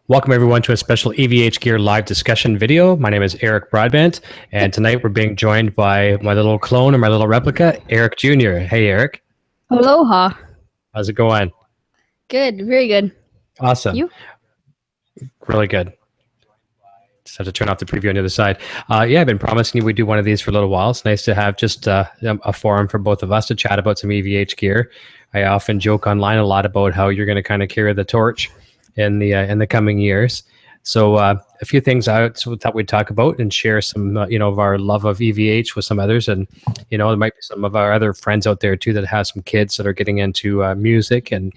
Welcome everyone to a special EVH Gear live discussion video. My name is Eric Broadbent, and tonight we're being joined by my little clone or my little replica, Eric Jr. Hey, Eric. Aloha. How's it going? Good, very good. Awesome. You? Really good. Just have to turn off the preview on the other side. Yeah, I've been promising you we'd do one of these for a little while. It's nice to have just a forum for both of us to chat about some EVH gear. I often joke online a lot about how you're going to kind of carry the torch in the coming years. So a few things I thought we'd talk about and share some, of our love of EVH with some others. And, there might be some of our other friends out there too that have some kids that are getting into music and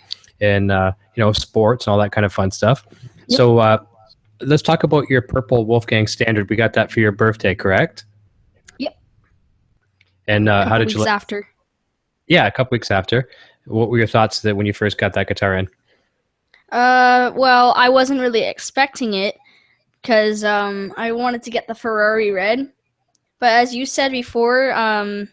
sports and all that kind of fun stuff. Yep. So let's talk about your purple Wolfgang Standard. We got that for your birthday, correct? Yep. And how did you? After. Yeah, a couple weeks after. What were your thoughts that when you first got that guitar in? Well, I wasn't really expecting it because I wanted to get the Ferrari red. But as you said before, I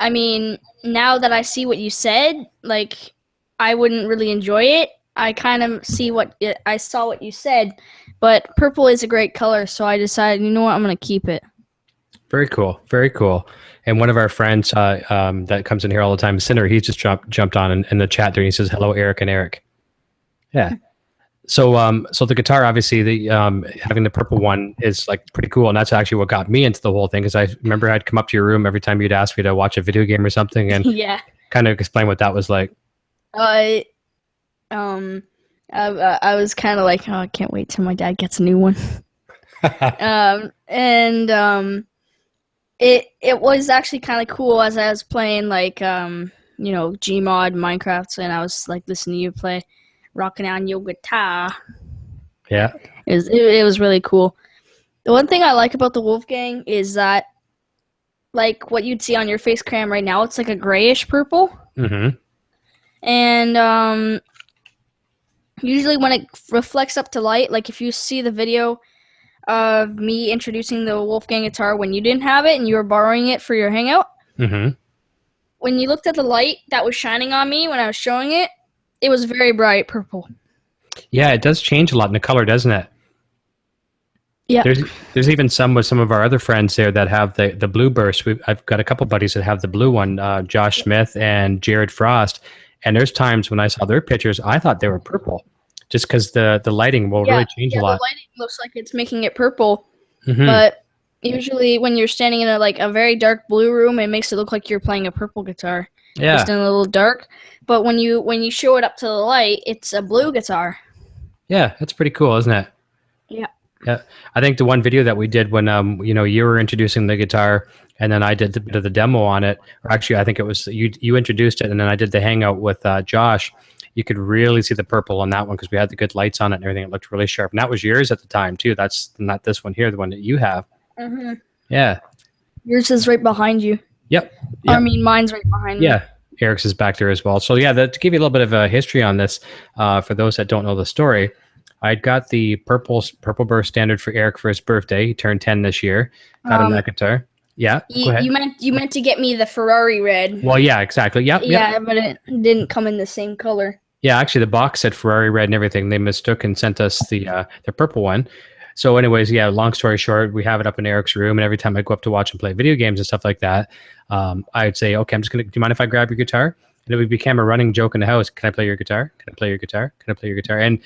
mean, now that I see what you said, like, I wouldn't really enjoy it. I kind of I saw what you said, but purple is a great color, so I decided, you know what, I'm going to keep it. Very cool. Very cool. And one of our friends that comes in here all the time, Sinner, he's just jumped on in the chat there. And he says, hello, Eric and Eric. Yeah. So the guitar, obviously, having the purple one is like pretty cool. And that's actually what got me into the whole thing. Because I remember I'd come up to your room every time you'd ask me to watch a video game or something and yeah, kind of explain what that was like. I was kind of like, oh, I can't wait till my dad gets a new one. It was actually kind of cool as I was playing like Gmod, Minecraft, and I was like listening to you play, rocking on your guitar. Yeah, it was really cool. The one thing I like about the Wolfgang is that, like what you'd see on your face cam right now, it's like a grayish purple. Mm-hmm. And usually when it reflects up to light, like if you see the video of me introducing the Wolfgang guitar when you didn't have it and you were borrowing it for your hangout. Mm-hmm. When you looked at the light that was shining on me when I was showing it, it was very bright purple. Yeah, it does change a lot in the color, doesn't it? Yeah. There's even some with some of our other friends there that have the blue burst. I've got a couple buddies that have the blue one, Josh Smith and Jared Frost. And there's times when I saw their pictures, I thought they were purple. Just because the lighting will really change a lot. The lighting looks like it's making it purple, mm-hmm. But usually when you're standing in a very dark blue room, it makes it look like you're playing a purple guitar. Yeah, just in a little dark. But when you show it up to the light, it's a blue guitar. Yeah, that's pretty cool, isn't it? Yeah. Yeah, I think the one video that we did when you were introducing the guitar, and then I did a bit of the demo on it. Or actually, I think it was you introduced it, and then I did the hangout with Josh. You could really see the purple on that one because we had the good lights on it and everything. It looked really sharp. And that was yours at the time, too. That's not this one here, the one that you have. Mm-hmm. Yeah. Yours is right behind you. Yep. I mean, mine's right behind me. Yeah. Eric's is back there as well. So, yeah, to give you a little bit of a history on this, for those that don't know the story, I got the purple burst standard for Eric for his birthday. He turned 10 this year. Got him that guitar. Yeah, go ahead. You meant to get me the Ferrari red. Well, yeah, exactly. Yep. Yeah, but it didn't come in the same color. Yeah, actually, the box said Ferrari red and everything. They mistook and sent us the purple one. So, anyways, yeah. Long story short, we have it up in Eric's room, and every time I go up to watch him play video games and stuff like that, I'd say, "Okay, do you mind if I grab your guitar?" And it became a running joke in the house. Can I play your guitar? Can I play your guitar? Can I play your guitar? And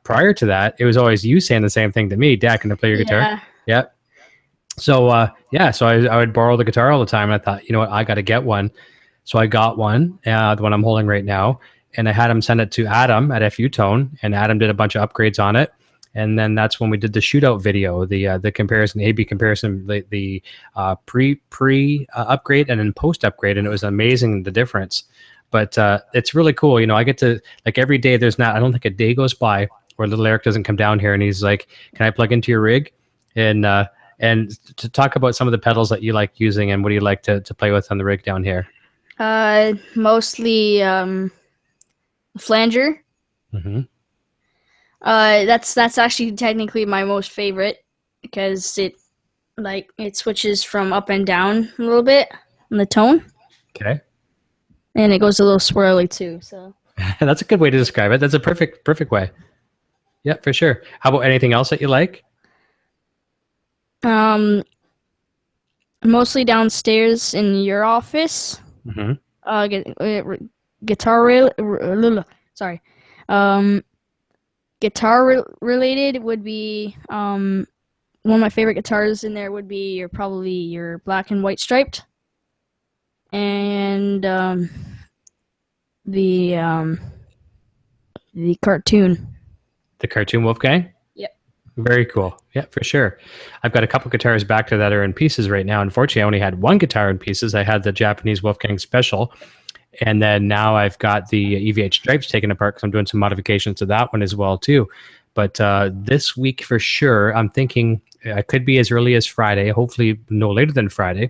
prior to that, it was always you saying the same thing to me, Dad. Can I play your guitar? Yeah. So so I would borrow the guitar all the time, and I thought, you know what, I got to get one. So I got one, the one I'm holding right now. And I had him send it to Adam at FU Tone, and Adam did a bunch of upgrades on it. And then that's when we did the shootout video, the comparison, A/B comparison, the pre upgrade and then post upgrade, and it was amazing the difference. But it's really cool, I get to, like, every day I don't think a day goes by where little Eric doesn't come down here and he's like, "Can I plug into your rig?" And to talk about some of the pedals that you like using and what do you like to play with on the rig down here? Mostly flanger. Mm-hmm. That's actually technically my most favorite because it switches from up and down a little bit on the tone. Okay. And it goes a little swirly too. So that's a good way to describe it. That's a perfect way. Yeah, for sure. How about anything else that you like? Um, Mostly downstairs in your office. Hmm. Guitar sorry. Um, related would be one of my favorite guitars in there would be probably your black and white striped, and the um, the cartoon. The Cartoon Wolfgang? Yep. Very cool. Yeah, for sure. I've got a couple guitars back there that are in pieces right now. Unfortunately, I only had one guitar in pieces. I had the Japanese Wolfgang Special, and then now I've got the EVH Stripes taken apart because I'm doing some modifications to that one as well too. But this week for sure, I'm thinking I could be as early as Friday. Hopefully, no later than Friday.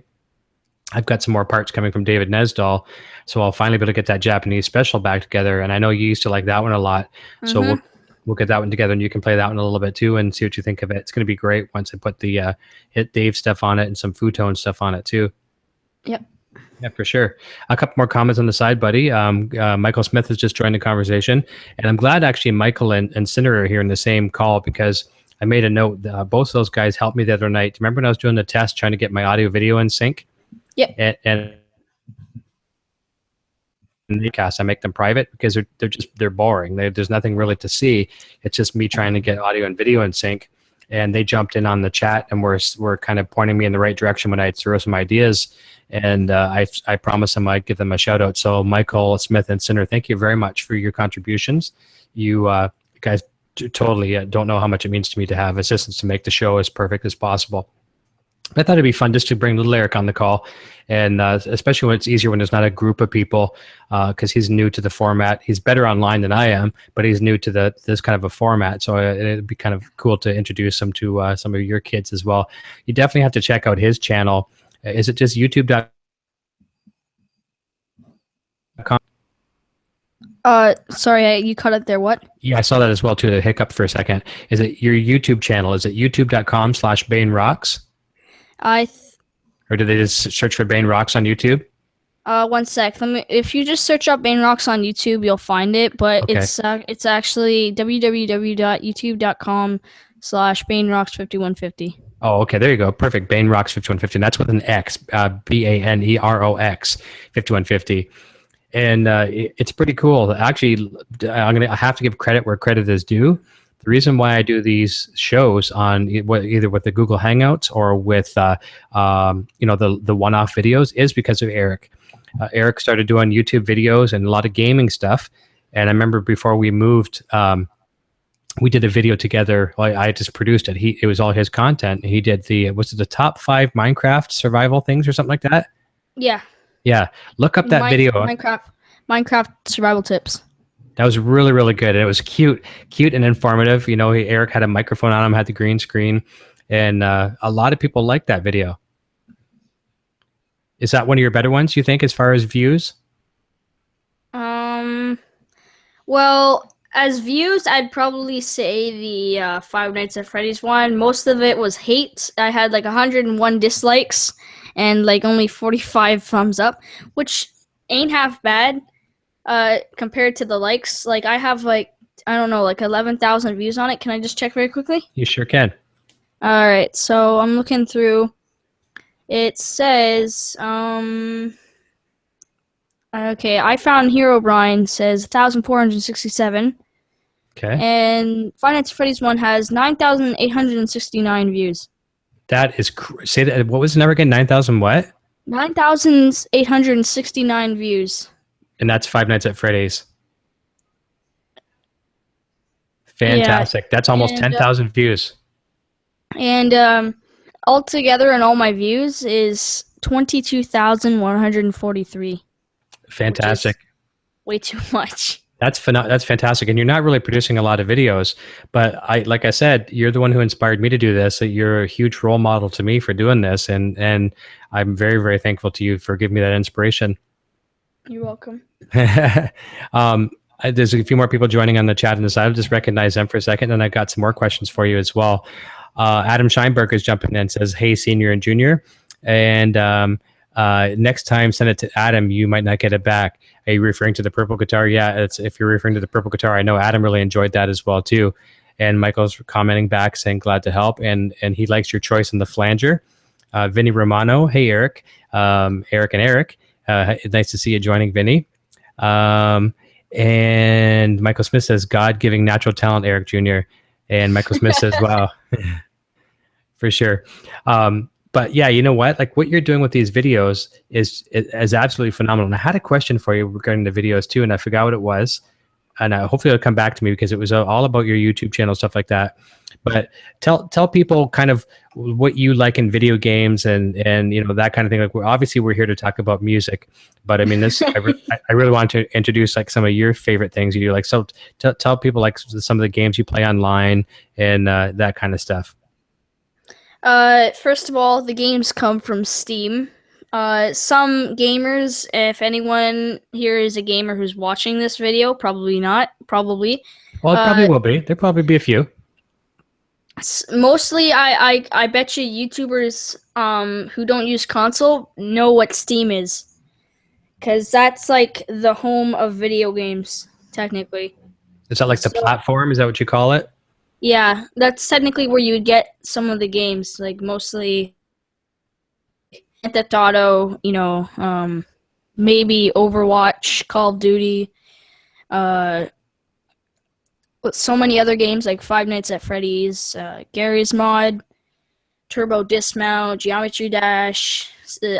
I've got some more parts coming from David Nesdal, so I'll finally be able to get that Japanese Special back together. And I know you used to like that one a lot, so Mm-hmm. we'll get that one together, and you can play that one a little bit too, and see what you think of it. It's going to be great once I put the Hit Dave stuff on it and some Futone stuff on it too. Yep. Yeah, for sure. A couple more comments on the side, buddy. Michael Smith has just joined the conversation, and I'm glad actually Michael and Cinder are here in the same call because I made a note. Both of those guys helped me the other night. Remember when I was doing the test trying to get my audio video in sync? Yep. And the cast, I make them private because they're boring. There's nothing really to see. It's just me trying to get audio and video in sync. And they jumped in on the chat and were kind of pointing me in the right direction when I threw some ideas. And I promised them I'd give them a shout out. So Michael Smith and Sinner, thank you very much for your contributions. You guys totally don't know how much it means to me to have assistants to make the show as perfect as possible. I thought it'd be fun just to bring little Eric on the call, and especially when it's easier when there's not a group of people, because he's new to the format. He's better online than I am, but he's new to this kind of a format. So it'd be kind of cool to introduce him to some of your kids as well. You definitely have to check out his channel. Is it just YouTube.com? Sorry, you cut it there. What? Yeah, I saw that as well too. The hiccup for a second. Is it your YouTube channel? Is it youtube.com/Bane Rocks? Or did they just search for Bane Rocks on YouTube? One sec. If you just search up Bane Rocks on YouTube, you'll find it. But Okay. it's actually www.youtube.com/Bane Rocks 5150. Oh, okay. There you go. Perfect. Bane Rocks 5150. That's with an X, BANEROX 5150. And it's pretty cool. Actually, I have to give credit where credit is due. The reason why I do these shows on either with the Google Hangouts or with the one-off videos is because of Eric. Eric started doing YouTube videos and a lot of gaming stuff. And I remember before we moved, we did a video together. Well, I just produced it. It was all his content. He did was it the top 5 Minecraft survival things or something like that? Yeah. Yeah. Look up that video. Minecraft survival tips. That was really, really good. And it was cute and informative. You know, Eric had a microphone on him, had the green screen, and a lot of people liked that video. Is that one of your better ones, you think, as far as views? Well, as views, I'd probably say the Five Nights at Freddy's one. Most of it was hate. I had like 101 dislikes and like only 45 thumbs up, which ain't half bad. Compared to the likes, like I have like I don't know, like 11,000 views on it. Can I just check very quickly? You sure can. All right, so I'm looking through. It says, okay, I found Hero Brian says 1,467. Okay. And Five Nights at Freddy's one has 9,869 views. That is say that. What was the number again? 9,000 what? 9,869 views. And that's Five Nights at Freddy's. Fantastic. Yeah. That's almost 10,000 views. And altogether in all my views is 22,143. Fantastic. Way too much. That's fantastic. And you're not really producing a lot of videos, but like I said, you're the one who inspired me to do this. You're a huge role model to me for doing this. And I'm very, very thankful to you for giving me that inspiration. You're welcome. There's a few more people joining on the chat on the side. I'll just recognize them for a second, and I've got some more questions for you as well. Adam Scheinberg is jumping in and says, "Hey, senior and junior, and next time send it to Adam. You might not get it back." Are you referring to the purple guitar? Yeah, if you're referring to the purple guitar, I know Adam really enjoyed that as well too. and Michael's commenting back saying glad to help, and he likes your choice in the flanger. Vinny Romano, hey Eric, Eric and Eric, nice to see you joining, Vinny. And Michael Smith says God-giving natural talent, Eric Jr. And Michael Smith says, wow, for sure. But yeah, you know what? Like what you're doing with these videos is absolutely phenomenal. And I had a question for you regarding the videos too, and I forgot what it was. And hopefully it'll come back to me because it was all about your YouTube channel, stuff like that. But tell people kind of what you like in video games and you know that kind of thing. Like we're here to talk about music, but I mean this I really want to introduce like some of your favorite things you do. Like so tell people like some of the games you play online and that kind of stuff. First of all, the games come from Steam. Some gamers, if anyone here is a gamer who's watching this video, probably not, probably. Well, it probably will be. There'll probably be a few. Mostly, I bet you YouTubers who don't use console know what Steam is, because that's like the home of video games, technically. Is that like the platform? Is that what you call it? Yeah, that's technically where you would get some of the games, like mostly Grand Theft Auto, you know, maybe Overwatch, Call of Duty, so many other games like Five Nights at Freddy's, Gary's Mod, Turbo Dismount, Geometry Dash.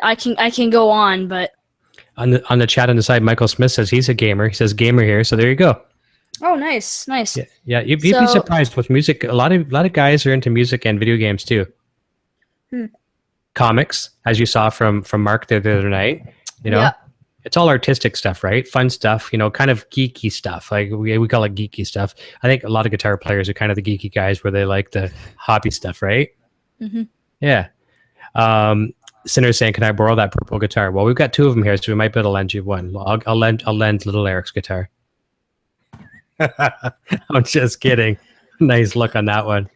I can go on, but on the chat on the side, Michael Smith says he's a gamer. He says gamer here, so there you go. Oh, nice. Yeah. You'd be surprised with music. A lot of guys are into music and video games too. Comics, as you saw from Mark the other night. You know, It's all artistic stuff, right? Fun stuff. You know, kind of geeky stuff. Like we call it geeky stuff. I think a lot of guitar players are kind of the geeky guys where they like the hobby stuff, right? Mm-hmm. Yeah. Sinner's saying, "Can I borrow that purple guitar?" Well, we've got two of them here, so we might be able to lend you one. I'll lend little Eric's guitar. I'm just kidding. Nice look on that one.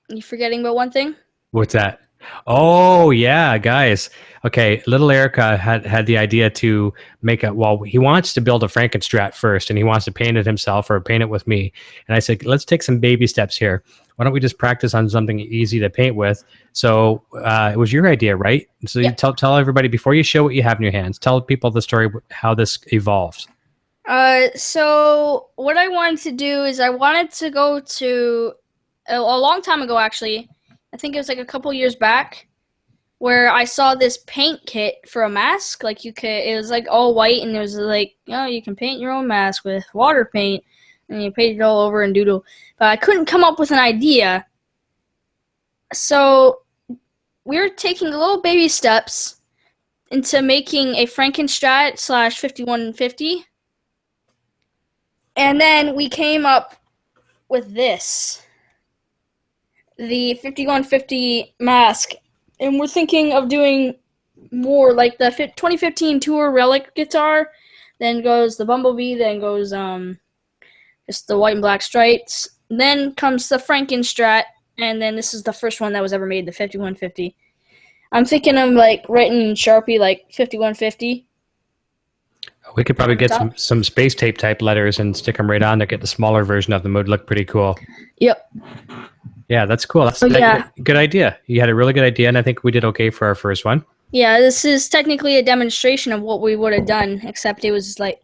You forgetting about one thing? What's that? Oh yeah, guys. Okay, little Erica had the idea to make he wants to build a Frankenstrat first, and he wants to paint it himself or paint it with me. And I said, let's take some baby steps here. Why don't we just practice on something easy to paint with? So it was your idea, right? So you tell everybody before you show what you have in your hands. Tell people the story how this evolved. So what I wanted to do is I wanted to go to a long time ago, actually. I think it was like a couple years back, where I saw this paint kit for a mask. Like it was like all white, and it was like, oh, you can paint your own mask with water paint, and you paint it all over and doodle. But I couldn't come up with an idea, so we were taking little baby steps into making a Frankenstrat / 5150. And then we came up with this, the 5150 mask. And we're thinking of doing more, like the 2015 Tour Relic guitar. Then goes the Bumblebee. Then goes just the white and black stripes. Then comes the Frankenstrat. And then this is the first one that was ever made, the 5150. I'm thinking of like writing in Sharpie like 5150. We could probably get some space tape type letters and stick them right on to get the smaller version of them. It would look pretty cool. Yep. Yeah, that's cool. That's good idea. You had a really good idea, and I think we did okay for our first one. Yeah, this is technically a demonstration of what we would have done, except it was like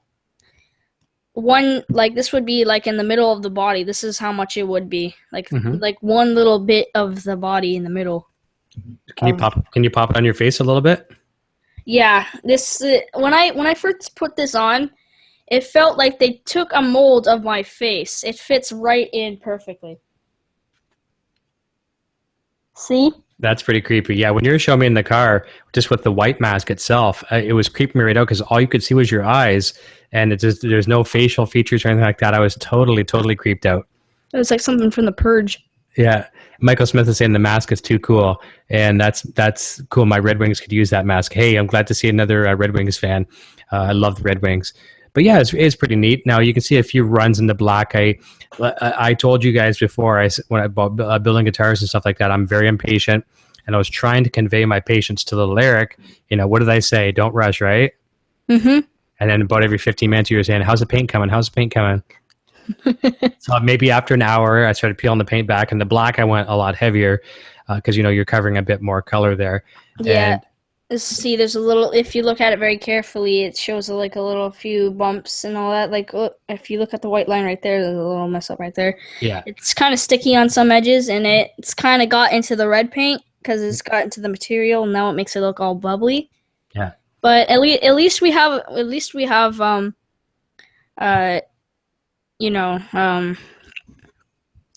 this would be like in the middle of the body. This is how much it would be. Like one little bit of the body in the middle. Can you pop it on your face a little bit? Yeah, this when I first put this on, it felt like they took a mold of my face. It fits right in perfectly. See? That's pretty creepy. Yeah, when you were showing me in the car, just with the white mask itself, it was creeping me right out because all you could see was your eyes, and there's no facial features or anything like that. I was totally creeped out. It was like something from The Purge. Yeah. Michael Smith is saying the mask is too cool, and that's cool. My Red Wings could use that mask. Hey, I'm glad to see another Red Wings fan. I love the Red Wings. But yeah, it's pretty neat. Now you can see a few runs in the black. I told you guys before, when I bought building guitars and stuff like that, I'm very impatient, and I was trying to convey my patience to little Eric. You know, what did I say? Don't rush, right? Mm-hmm. And then about every 15 minutes you were saying, how's the paint coming? How's the paint coming? So maybe after an hour, I started peeling the paint back, and the black I went a lot heavier because you're covering a bit more color there. Yeah. And See, there's a little. If you look at it very carefully, it shows like a little few bumps and all that. Like, look, if you look at the white line right there, there's a little mess up right there. yeah, It's kind of sticky on some edges, and it's kind of got into the red paint because it's got into the material, and now it makes it look all bubbly. yeah, But at least we have uh you know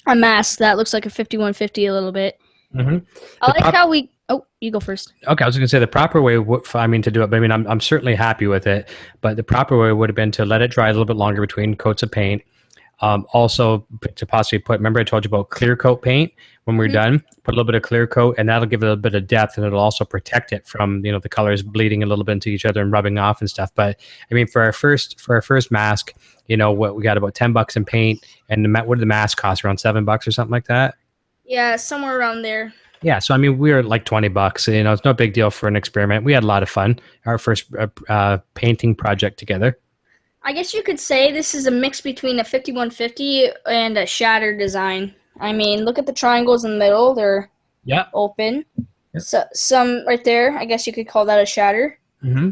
a mask that looks like a 5150 a little bit. hmm I like how we. Oh, you go first. Okay, I was going to say the proper way, to do it. But I mean, I'm certainly happy with it. But the proper way would have been to let it dry a little bit longer between coats of paint. Also, to possibly put. Remember, I told you about clear coat paint when we're done. Put a little bit of clear coat, and that'll give it a bit of depth, and it'll also protect it from the colors bleeding a little bit into each other and rubbing off and stuff. But I mean, for our first mask, what we got about $10 in paint, and what did the mask cost? Around $7 or something like that. Yeah, somewhere around there. Yeah, so I mean, we were like $20. It's no big deal for an experiment. We had a lot of fun. Our first painting project together. I guess you could say this is a mix between a 5150 and a shatter design. I mean, look at the triangles in the middle; they're Yeah. open. Yep. So some right there, I guess you could call that a shatter. Mm-hmm.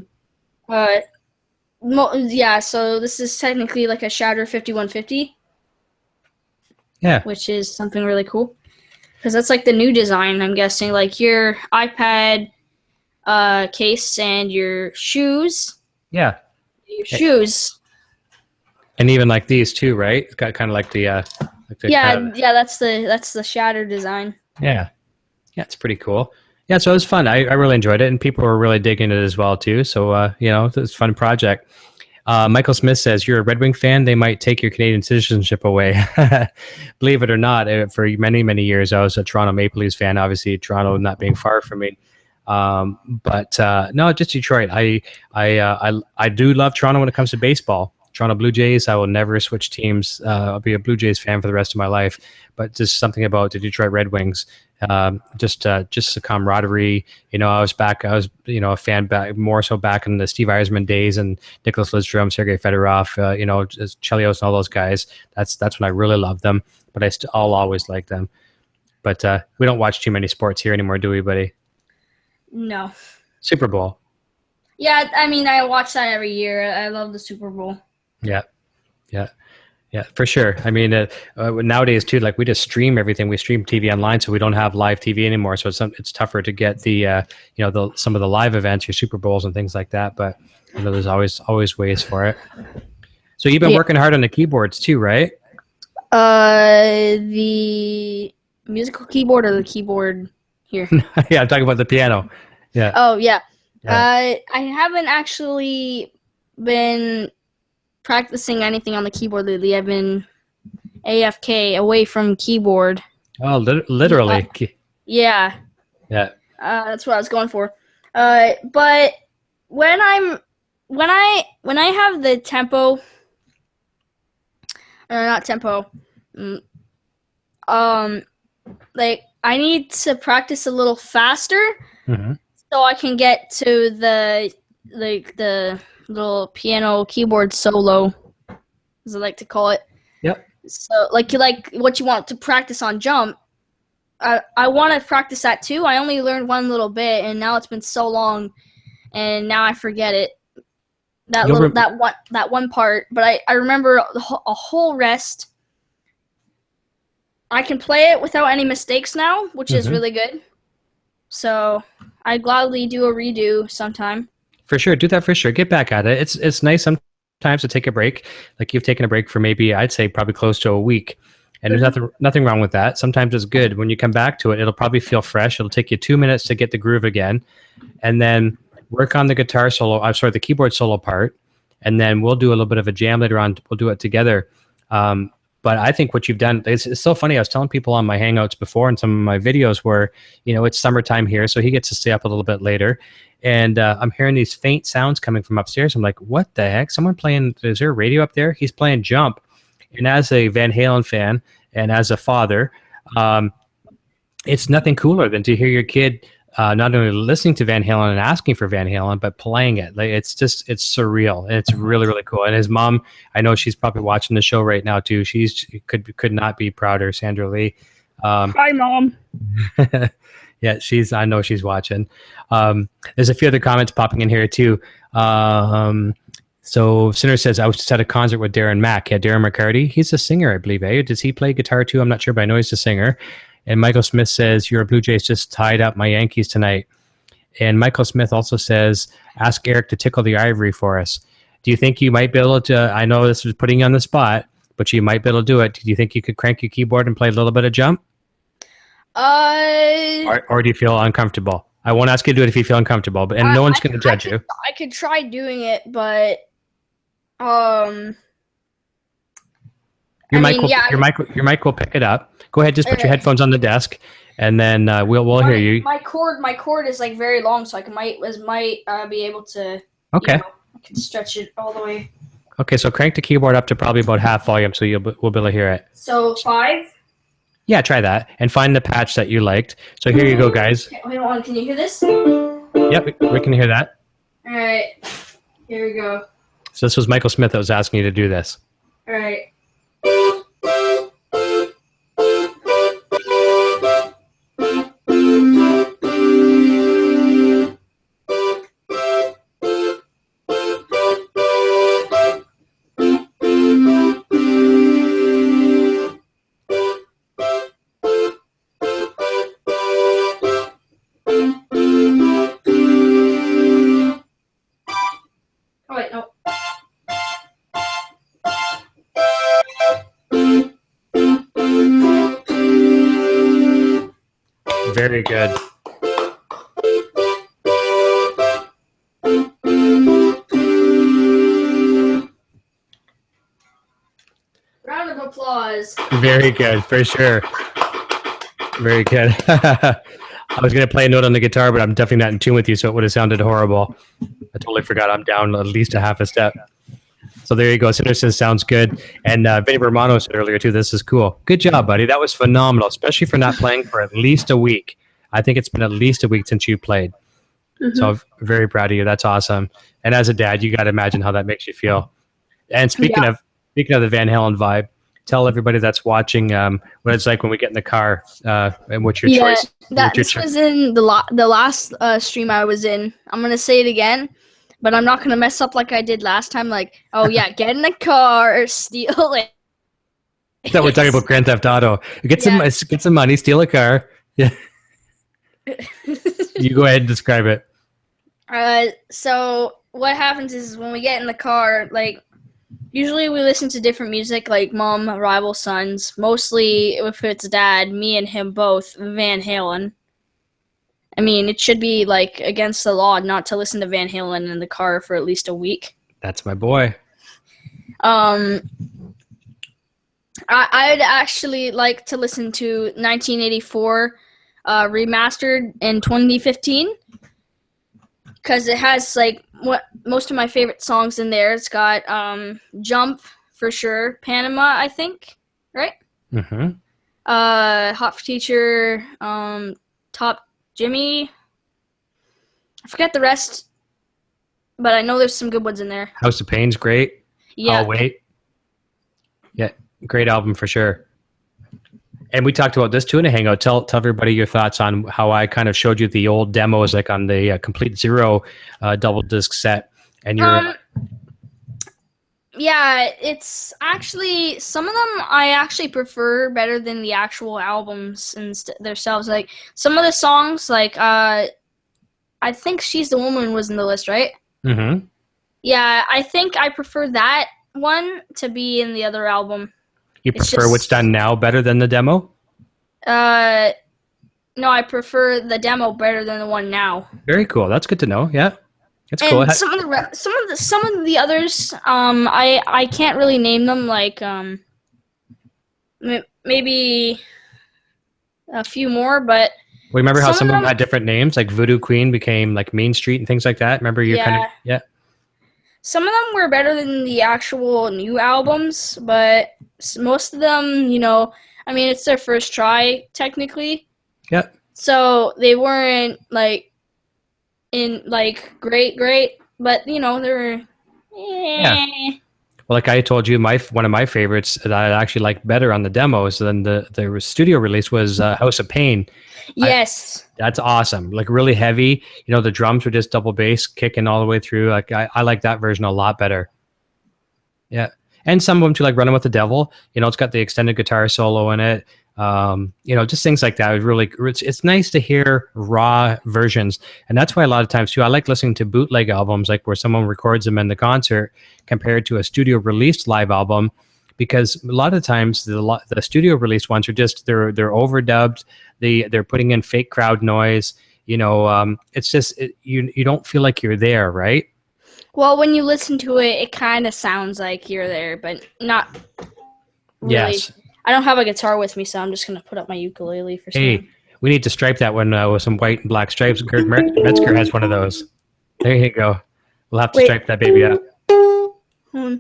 Yeah. So this is technically like a shatter 5150. Yeah. Which is something really cool. Because that's like the new design, I'm guessing. Like your iPad case and your shoes. Yeah. Your shoes. And even like these too, right? It's got kind of like the yeah, that's the shatter design. Yeah, it's pretty cool. Yeah, so it was fun. I really enjoyed it, and people were really digging it as well too. So it was a fun project. Michael Smith says, you're a Red Wing fan, they might take your Canadian citizenship away. Believe it or not, for many, many years, I was a Toronto Maple Leafs fan, obviously Toronto not being far from me. But no, just Detroit. I do love Toronto when it comes to baseball. Toronto Blue Jays, I will never switch teams. I'll be a Blue Jays fan for the rest of my life. But just something about the Detroit Red Wings, just the camaraderie. I was a fan back more so back in the Steve Yzerman days and Nicholas Lidstrom, Sergei Fedorov, Chelios and all those guys. That's when I really loved them. But I'll always like them. But we don't watch too many sports here anymore, do we, buddy? No. Super Bowl. Yeah, I mean, I watch that every year. I love the Super Bowl. Yeah, for sure. I mean, nowadays too, like we just stream everything. We stream TV online, so we don't have live TV anymore. So it's tougher to get the some of the live events, your Super Bowls and things like that. But there's always ways for it. So you've been working hard on the keyboards too, right? The musical keyboard or the keyboard here? Yeah, I'm talking about the piano. Yeah. Oh yeah. I haven't actually been practicing anything on the keyboard lately. I've been AFK, away from keyboard. Oh, literally. Yeah. Yeah. That's what I was going for. But when I have the tempo, or not tempo, like I need to practice a little faster, so I can get to the little piano keyboard solo, as I like to call it. Yep. So like what you want to practice on jump, I want to practice that too. I only learned one little bit, and now it's been so long, and now I forget it. That one part, but I remember a whole rest. I can play it without any mistakes now, which is really good. So I gladly do a redo sometime. For sure, do that for sure. Get back at it. It's nice sometimes to take a break. Like you've taken a break for maybe I'd say probably close to a week, and there's nothing wrong with that. Sometimes it's good when you come back to it. It'll probably feel fresh. It'll take you 2 minutes to get the groove again, and then work on the guitar solo. I'm sorry, the keyboard solo part, and then we'll do a little bit of a jam later on. We'll do it together. But I think what you've done, it's so funny. I was telling people on my Hangouts before and some of my videos where, it's summertime here, so he gets to stay up a little bit later. And I'm hearing these faint sounds coming from upstairs. I'm like, what the heck? Someone playing, is there a radio up there? He's playing Jump. And as a Van Halen fan and as a father, it's nothing cooler than to hear your kid not only listening to Van Halen and asking for Van Halen, but playing it. Like it's surreal. And it's really, really cool. And his mom, I know she's probably watching the show right now too. She could not be prouder, Sandra Lee. Hi, Mom. Yeah, I know she's watching. There's a few other comments popping in here too. So Sinner says, I was just at a concert with Darren Mack. Yeah, Darren McCarty. He's a singer, I believe. Eh? Does he play guitar too? I'm not sure, but I know he's a singer. And Michael Smith says, your Blue Jays just tied up my Yankees tonight. And Michael Smith also says, ask Eric to tickle the ivory for us. Do you think you might be able to, I know this is putting you on the spot, but you might be able to do it. Do you think you could crank your keyboard and play a little bit of Jump? Or do you feel uncomfortable? I won't ask you to do it if you feel uncomfortable, but no one's going to judge you. I could try doing it, but your mic will pick it up. Go ahead, just put your headphones on the desk, and then we'll hear you. My cord is like very long, so I might be able to. Okay. I can stretch it all the way. Okay, so crank the keyboard up to probably about half volume, so we'll be able to hear it. So 5. Yeah, try that, and find the patch that you liked. So here you go, guys. Okay, wait on. Can you hear this? Yep, we can hear that. All right, here we go. So this was Michael Smith that was asking you to do this. All right. Very good. Round of applause. Very good, for sure. Very good. I was going to play a note on the guitar, but I'm definitely not in tune with you, so it would have sounded horrible. I totally forgot I'm down at least a half a step. So there you go. Sanderson sounds good. And Vinny Romano said earlier, too, this is cool. Good job, buddy. That was phenomenal, especially for not playing for at least a week. I think it's been at least a week since you played. Mm-hmm. So I'm very proud of you. That's awesome. And as a dad, you got to imagine how that makes you feel. And speaking of the Van Halen vibe, tell everybody that's watching what it's like when we get in the car and what's your choice. This was in the last stream I was in. I'm going to say it again, but I'm not going to mess up like I did last time. Like, oh, yeah, get in the car, steal it. So we're talking about Grand Theft Auto. Get some money, steal a car. Yeah. You go ahead and describe it. So what happens is when we get in the car, like, usually we listen to different music, like Mom, Rival Sons. Mostly, if it's Dad, me and him both, Van Halen. I mean, it should be, like, against the law not to listen to Van Halen in the car for at least a week. That's my boy. I'd actually like to listen to 1984 remastered in 2015 because it has, like, what most of my favorite songs in there. It's got Jump for sure, Panama, I think, right? Mm-hmm. Hot for Teacher, Top Jimmy. I forget the rest, but I know there's some good ones in there. House of Pain's great. Yeah. I'll Wait. Yeah, great album for sure. And we talked about this too in a hangout. Tell everybody your thoughts on how I kind of showed you the old demos, like on the Complete Zero double disc set. And you're yeah, it's actually some of them I actually prefer better than the actual albums themselves. Like some of the songs, like I think She's the Woman was in the list, right? Mm-hmm. Yeah, I think I prefer that one to be in the other album. You prefer what's done now better than the demo? No, I prefer the demo better than the one now. Very cool. That's good to know. Yeah, it's cool. And some of the others, I can't really name them. Like maybe a few more, but remember how some of them had different names? Like Voodoo Queen became like Main Street and things like that. Remember Some of them were better than the actual new albums, but most of them, I mean, it's their first try, technically. Yeah. So they weren't like in like great, but you know they were. Yeah. Eh. Well, like I told you, my one of my favorites that I actually like better on the demos than the studio release was House of Pain. I, Yes. that's awesome. Like really heavy. You know, the drums were just double bass kicking all the way through. Like I like that version a lot better. Yeah. And some of them too, like Running with the Devil. You know, it's got the extended guitar solo in it. You know, just things like that. It's nice to hear raw versions, and that's why a lot of times too, I like listening to bootleg albums, like where someone records them in the concert, compared to a studio released live album, because a lot of times the studio released ones are just they're overdubbed, they're putting in fake crowd noise. You know, it's just you don't feel like you're there, right? Well, when you listen to it, it kind of sounds like you're there, but not really. Yes. I don't have a guitar with me, so I'm just gonna put up my ukulele for Hey, someone. we need to stripe that one with some white and black stripes. Gerd Metzger has one of those. There you go. We'll have to Wait. stripe that baby up. Hmm.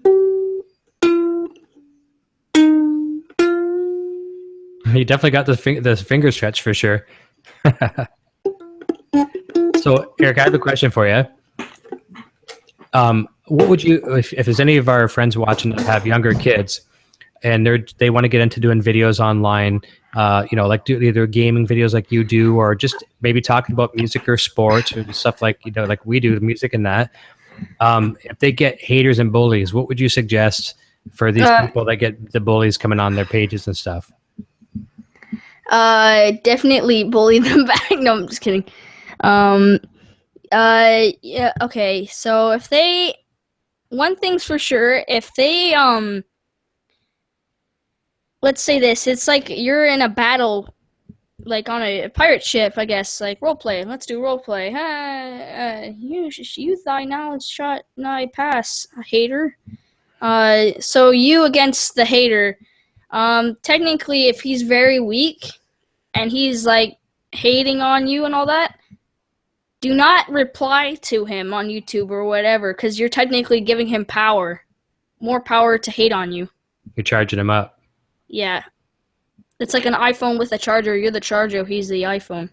You definitely got the finger stretch for sure. So, Eric, I have a question for you. What would you, if there's any of our friends watching that have younger kids, and they want to get into doing videos online, you know, like do either gaming videos like you do, or just maybe talking about music or sports or stuff like you know, like we do, music and that. If they get haters and bullies, what would you suggest for these Uh, people that get the bullies coming on their pages and stuff? definitely bully them back. No, I'm just kidding. Yeah, okay. So if they, one thing's for sure, if they, let's say this, it's like you're in a battle, like on a pirate ship, I guess, like role play. Let's do role play. You thy knowledge shot nigh pass, hater. So you against the hater. Technically, if he's very weak and he's like hating on you and all that, do not reply to him on YouTube or whatever, because you're technically giving him power, more power to hate on you. You're charging them up. Yeah, it's like an iPhone with a charger. You're the charger. He's the iPhone.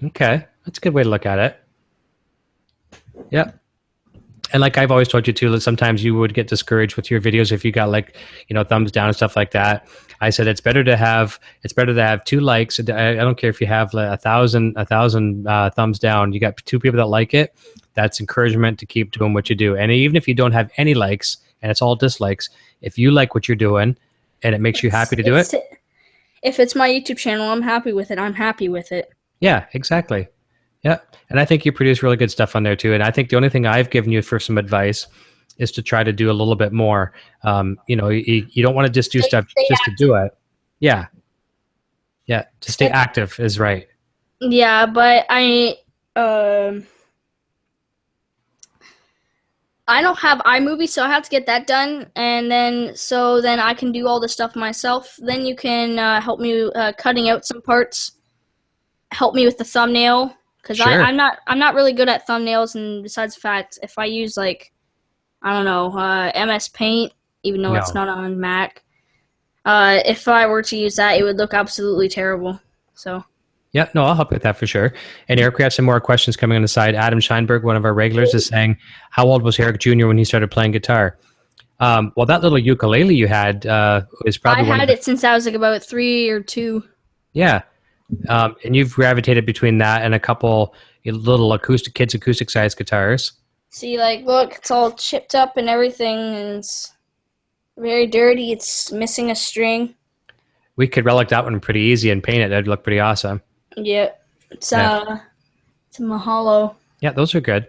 Okay, that's a good way to look at it. Yep. And like I've always told you too, that sometimes you would get discouraged with your videos if you got like, you know, thumbs down and stuff like that. I said it's better to have 2 likes. I don't care if you have like a thousand thumbs down. You got 2 people that like it. That's encouragement to keep doing what you do. And even if you don't have any likes and it's all dislikes, if you like what you're doing and it makes you happy to do it, If it's my YouTube channel, I'm happy with it. I'm happy with it. yeah, exactly. Yeah. And I think you produce really good stuff on there too. And I think the only thing I've given you for some advice is to try to do a little bit more. You know, you don't want to just do stuff Stay just to do it. Yeah. Yeah. To stay active is right. Yeah, but I don't have iMovie, so I have to get that done, and then I can do all the stuff myself. Then you can help me cutting out some parts, help me with the thumbnail, because Sure. I'm not really good at thumbnails. And besides the fact, if I use like I don't know MS Paint, even though it's No. not on Mac, if I were to use that, it would look absolutely terrible. So. Yeah, no, I'll help you with that for sure. And Eric, we have some more questions coming on the side. Adam Scheinberg, one of our regulars, is saying, how old was Eric Jr. when he started playing guitar? Well, that little ukulele you had is probably I had it since I was like about 3 or 2. Yeah. And you've gravitated between that and a couple little acoustic sized guitars. See, like, look, it's all chipped up and everything, and it's very dirty. It's missing a string. We could relic that one pretty easy and paint it. That'd look pretty awesome. Yeah, it's Yeah. it's a Mahalo. Yeah, those are good.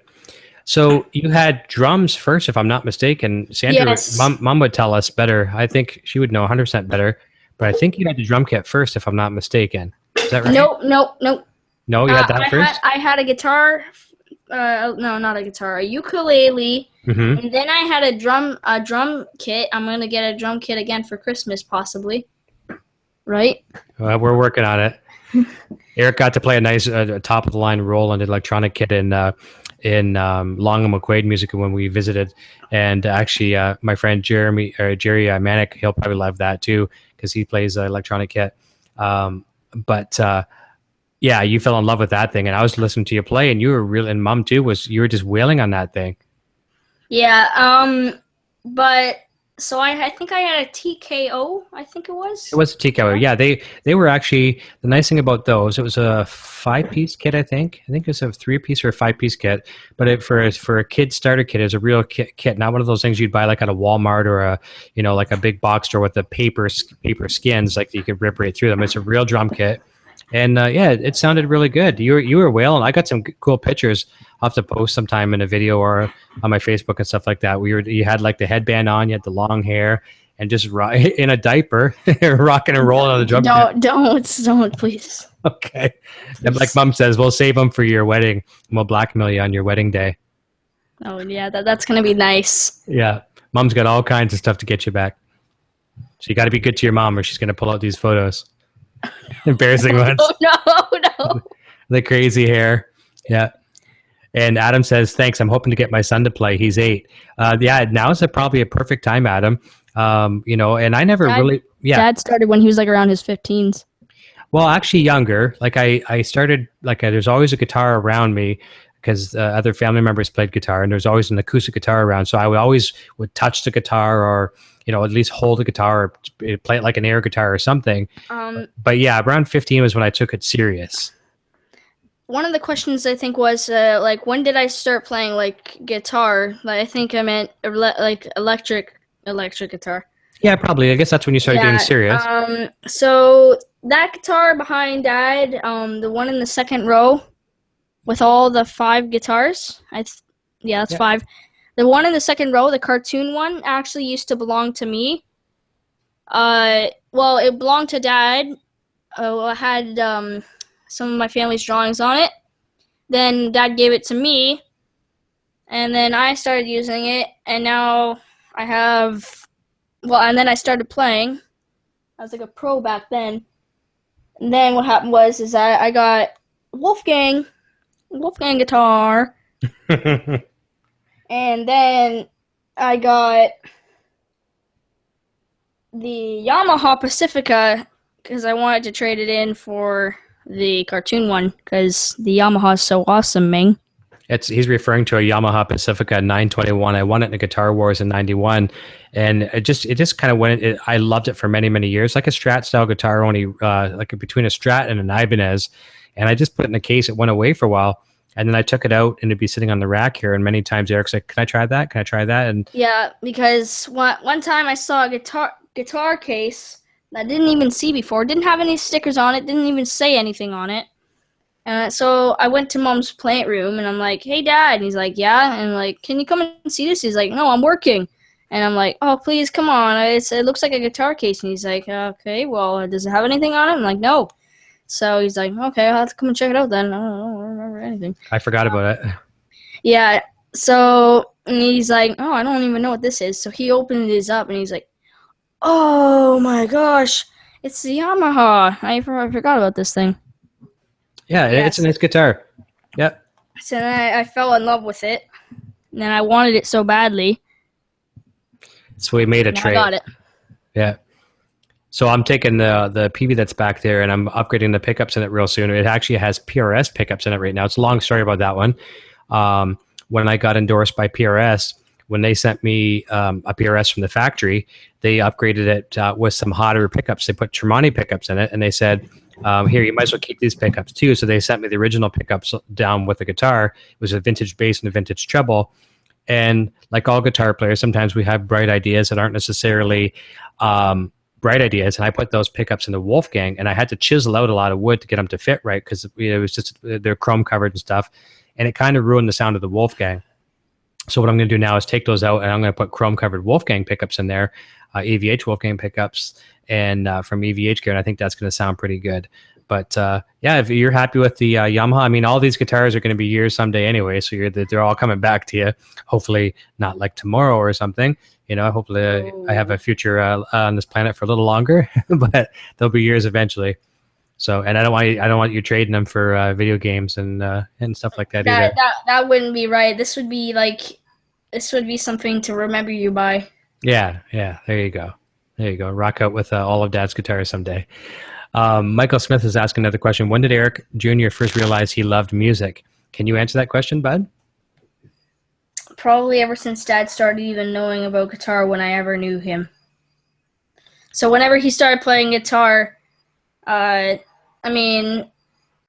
So you had drums first, if I'm not mistaken. Sandra, Yes. mom would tell us better. I think she would know 100% better. But I think you had the drum kit first, if I'm not mistaken. Is that right? Nope. No, you had that first? I had a guitar. No, not a guitar. A ukulele, Mm-hmm. and then I had a drum kit. I'm gonna get a drum kit again for Christmas, possibly. Right? We're working on it. Eric got to play a nice top of the line Roland electronic kit in Long and McQuaid Music when we visited, and actually my friend Jerry Manick, he'll probably love that too because he plays electronic kit. But Yeah, you fell in love with that thing, and I was listening to you play, and you were real, and Mom too was. You were just wailing on that thing. Yeah. But so I think I had a TKO. I think it It was. was a TKO. Yeah. Yeah, they were actually the nice thing about those. It was a 5-piece kit, I think. I think it was a 3-piece or a 5-piece kit. But for a kid starter kit, it's a real kit, not one of those things you'd buy like at a Walmart or a like a big box store with the paper skins like you could rip right through them. It's a real drum kit, and yeah, it sounded really good. You were wailing. I got some cool pictures. I'll have to post sometime in a video or on my Facebook and stuff like that. You had like the headband on, you had the long hair, and just in a diaper, rocking and rolling on the drum kit. Don't, please, Okay, and like please. Mom says, we'll save them for your wedding. And we'll blackmail you on your wedding day. Oh yeah, that's gonna be nice. Yeah, Mom's got all kinds of stuff to get you back. So you got to be good to your mom, or she's going to pull out these photos, embarrassing Oh ones, no, no. the crazy hair. Yeah. And Adam says, "Thanks. I'm hoping to get my son to play. He's 8. Yeah, now is probably a perfect time, Adam. And I never Dad, really, yeah. Dad started when he was like around his 15s. Well, actually, younger. Like I started like there's always a guitar around me because other family members played guitar, and there's always an acoustic guitar around. So I would touch the guitar, or at least hold the guitar, or play it like an air guitar or something. But yeah, around 15 was when I took it serious. One of the questions I think was like, when did I start playing like guitar? Like I think I meant like electric guitar. Yeah, probably. I guess that's when you started getting serious. So that guitar behind Dad, the one in the second row with all the 5 guitars. Yeah, that's 5. The one in the second row, the cartoon one, actually used to belong to me. Well, it belonged to Dad. I had some of my family's drawings on it. Then Dad gave it to me, and then I started using it, and now I have. Well, and then I started playing. I was like a pro back then. And then what happened was I got Wolfgang guitar, and then I got the Yamaha Pacifica because I wanted to trade it in for the cartoon one because the Yamaha is so awesome, Ming. He's referring to a Yamaha Pacifica 921. I won it in the Guitar Wars in '91, and it just kind of went. I loved it for many years, like a Strat style guitar, only like between a Strat and an Ibanez. And I just put it in a case. It went away for a while, and then I took it out, and it'd be sitting on the rack here. And many times Eric's like, "Can I try that? Can I try that?" And yeah, because one time I saw a guitar case that I didn't even see before. Didn't have any stickers on it. Didn't even say anything on it. So I went to Mom's plant room, and I'm like, "Hey, Dad," and he's like, "Yeah," and I'm like, "Can you come and see this?" He's like, "No, I'm working," and I'm like, "Oh, please, come on! It looks like a guitar case," and he's like, "Okay, well, does it have anything on it?" I'm like, "No," so he's like, "Okay, I'll have to come and check it out then." I don't remember anything. I forgot about it. Yeah, so and he's like, "Oh, I don't even know what this is," so he opened it up, and he's like, "Oh my gosh, it's the Yamaha! I forgot about this thing." Yeah, it's a nice guitar. Yep. So then I fell in love with it, and then I wanted it so badly. So we made a trade. I got it. Yeah. So I'm taking the PV that's back there, and I'm upgrading the pickups in it real soon. It actually has PRS pickups in it right now. It's a long story about that one. When I got endorsed by PRS, when they sent me a PRS from the factory, they upgraded it with some hotter pickups. They put Tremonti pickups in it, and they said, here, you might as well keep these pickups too. So they sent me the original pickups down with the guitar. It was a vintage bass and a vintage treble. And like all guitar players, sometimes we have bright ideas that aren't necessarily bright ideas. And I put those pickups in the Wolfgang, and I had to chisel out a lot of wood to get them to fit right because it was just they're chrome covered and stuff. And it kind of ruined the sound of the Wolfgang. So what I'm going to do now is take those out, and I'm going to put chrome covered Wolfgang pickups in there, EVH Wolfgang pickups, and from EVH Gear. And I think that's going to sound pretty good. But yeah, if you're happy with the Yamaha, I mean, all these guitars are going to be yours someday anyway. So they're all coming back to you. Hopefully not like tomorrow or something. Hopefully I have a future on this planet for a little longer, but they'll be yours eventually. So, and I don't want you trading them for video games and stuff like that either. That wouldn't be right. This would be something to remember you by. Yeah, there you go. There you go. Rock out with all of Dad's guitars someday. Michael Smith is asking another question. When did Eric Jr. first realize he loved music? Can you answer that question, bud? Probably ever since Dad started even knowing about guitar when I ever knew him. So whenever he started playing guitar, I mean,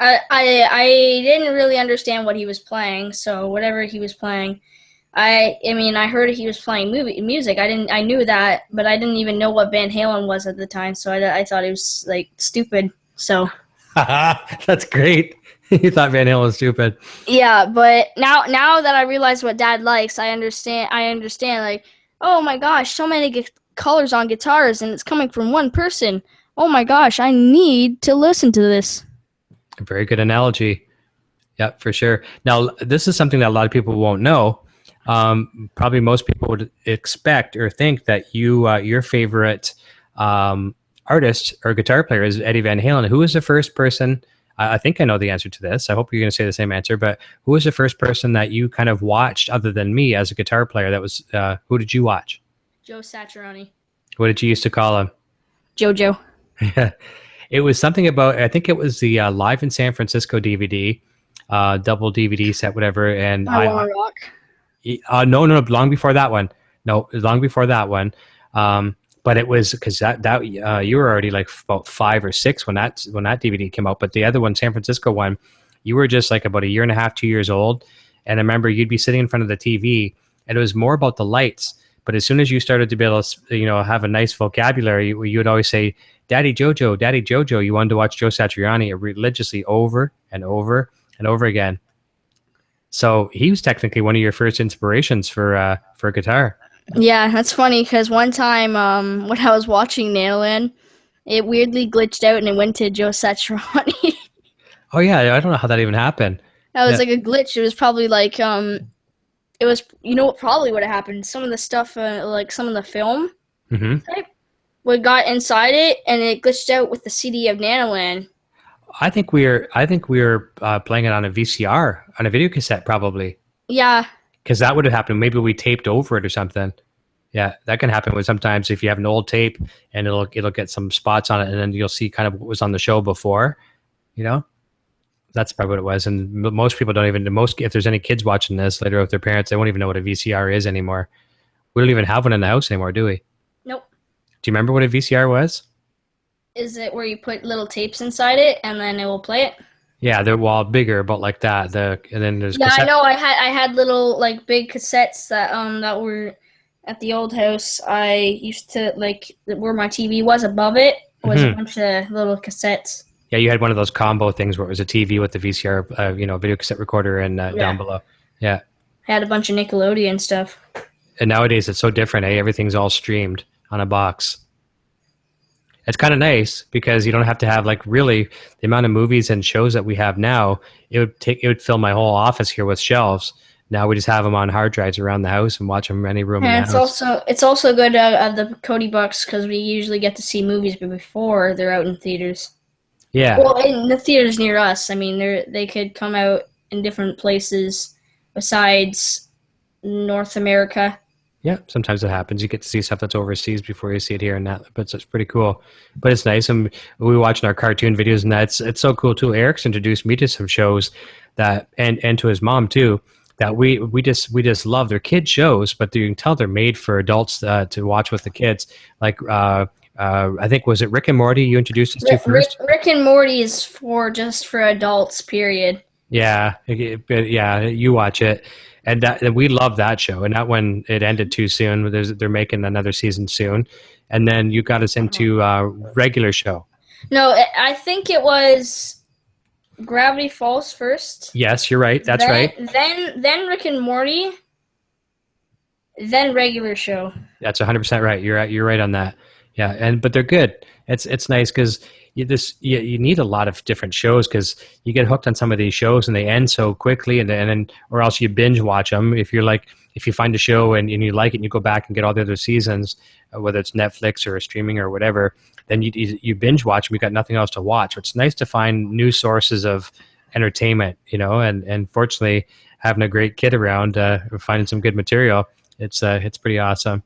I didn't really understand what he was playing. So whatever he was playing, I heard he was playing music. I knew that, but I didn't even know what Van Halen was at the time. So I thought it was like stupid. So That's great. You thought Van Halen was stupid. yeah, but now that I realize what Dad likes, I understand. I understand. Like, oh my gosh, so many colors on guitars, and it's coming from one person. Oh my gosh, I need to listen to this. A very good analogy. Yeah, for sure. Now, this is something that a lot of people won't know. Probably most people would expect or think that your favorite artist or guitar player is Eddie Van Halen. Who was the first person? I think I know the answer to this. I hope you're going to say the same answer. But who was the first person that you kind of watched, other than me, as a guitar player? That was who did you watch? Joe Satriani. What did you used to call him? JoJo. It was something about. I think it was the Live in San Francisco DVD, double DVD set, whatever. And I Wanna Rock. No, long before that one. No, long before that one. But it was because that you were already like about 5 or 6 when that DVD came out. But the other one, San Francisco one, you were just like about a year and a half, 2 years old. And I remember you'd be sitting in front of the TV, and it was more about the lights. But as soon as you started to be able to, have a nice vocabulary, you would always say, "Daddy Jojo, Daddy Jojo." You wanted to watch Joe Satriani religiously over and over and over again. So he was technically one of your first inspirations for guitar. Yeah, that's funny because one time when I was watching Nanoland, it weirdly glitched out and it went to Joe Satriani. Oh yeah, I don't know how that even happened. That was Yeah. like a glitch. It was probably like it was, you know what probably would have happened? Some of the stuff, like some of the film Hmm. type, would got inside it and it glitched out with the CD of Nanoland. I think we were playing it on a VCR, on a video cassette, probably, Yeah, because that would have happened. Maybe we taped over it or something. Yeah, that can happen with sometimes if you have an old tape and it'll get some spots on it, and then you'll see kind of what was on the show before. You know, that's probably what it was. And most people don't even most if there's any kids watching this later with their parents, they won't even know what a VCR is anymore. We don't even have one in the house anymore, do we? nope. Do you remember what a VCR was? Is it where you put little tapes inside it and then it will play it? Yeah, they're bigger, but like that. And then there's Yeah, I cassette. know. I had little like big cassettes that were at the old house. I used to like where my TV was above it was a bunch of little cassettes. Yeah, you had one of those combo things where it was a TV with the VCR, video cassette recorder, and down below. Yeah, I had a bunch of Nickelodeon stuff. and nowadays it's so different. Everything's all streamed on a box. It's kind of nice because you don't have to have like really the amount of movies and shows that we have now. It would fill my whole office here with shelves. Now we just have them on hard drives around the house and watch them in any room in And the house. it's also good of the Cody Bucks because we usually get to see movies before they're out in theaters. Yeah, Well, in the theaters near us. I mean, they could come out in different places besides North America. yeah. Sometimes it happens. You get to see stuff that's overseas before you see it here, and that. But it's pretty cool. But it's nice. And we were watching our cartoon videos, and it's so cool too. Eric's introduced me to some shows that, and to his mom too, that we just love. Their kid shows, but you can tell they're made for adults to watch with the kids. Like I think was it Rick and Morty you introduced us to first? Rick and Morty is just for adults. Period. Yeah, but yeah, you watch it, and we love that show. And that one it ended too soon. They're making another season soon, and then you got us into regular show. No, I think it was Gravity Falls first. Yes, you're right. That's right. Then Rick and Morty. Then regular show. That's 100% right. You're right on that. Yeah, but they're good. It's nice because you need a lot of different shows because you get hooked on some of these shows and they end so quickly, and then or else you binge watch them. If you find a show and you like it and you go back and get all the other seasons, whether it's Netflix or streaming or whatever, then you binge watch them. You got nothing else to watch. It's nice to find new sources of entertainment, and fortunately having a great kid around, finding some good material, it's pretty awesome.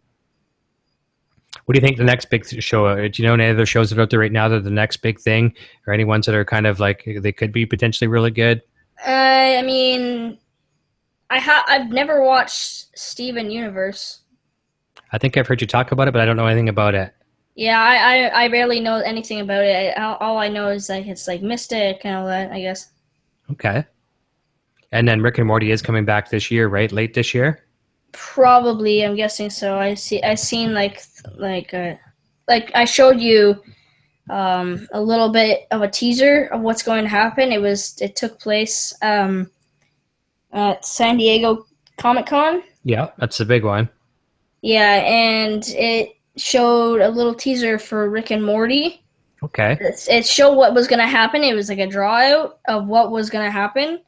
What do you think the next big show? Do you know any other shows that are out there right now that are the next big thing, or any ones that are kind of like they could be potentially really good? I mean, I've never watched Steven Universe. I think I've heard you talk about it, but I don't know anything about it. Yeah, I barely know anything about it. All I know is like it's like Mystic and all that, I guess. Okay. And then Rick and Morty is coming back this year, right? Late this year. Probably, I'm guessing so. I seen like I showed you a little bit of a teaser of what's going to happen. It took place at San Diego Comic Con. Yeah, that's the big one. Yeah, and it showed a little teaser for Rick and Morty. Okay. It showed what was going to happen. It was like a draw out of what was going to happen,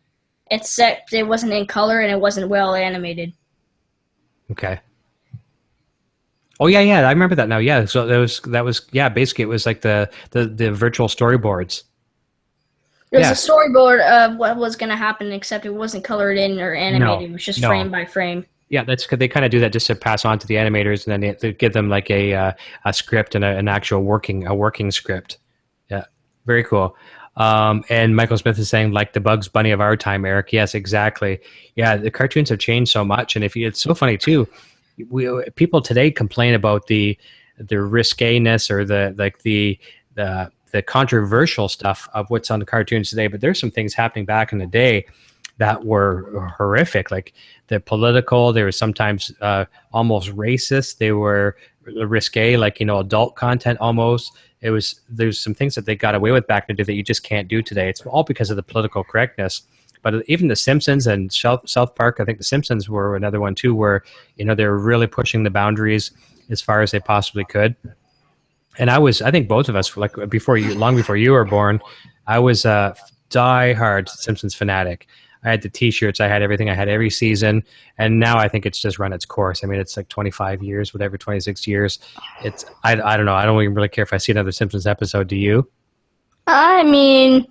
except it wasn't in color and it wasn't well animated. Okay. Oh yeah, yeah, I remember that now. Yeah, so that was yeah. Basically, it was like the virtual storyboards. It was a Yeah. storyboard of what was going to happen, except it wasn't colored in or No. animated. It was just No. frame by frame. Yeah, that's they kind of do that just to pass on to the animators, and then they give them like a script and an actual working script. Yeah, very cool. And Michael Smith is saying like the Bugs Bunny of our time, Eric. Yes, exactly. Yeah, the cartoons have changed so much, and if you, it's so funny too. People today complain about the risqueness or the controversial stuff of what's on the cartoons today, but there's some things happening back in the day that were horrific. Like the political, they were sometimes almost racist. They were risque, like adult content almost. There's some things that they got away with back in the day that you just can't do today. It's all because of the political correctness. But even The Simpsons and South Park, I think The Simpsons were another one too, where they were really pushing the boundaries as far as they possibly could. And I think both of us, like long before you were born, I was a die-hard Simpsons fanatic. I had the T-shirts, I had everything, I had every season, and now I think it's just run its course. I mean, it's like 25 years, whatever, 26 years. I don't know. I don't even really care if I see another Simpsons episode. Do you? I mean,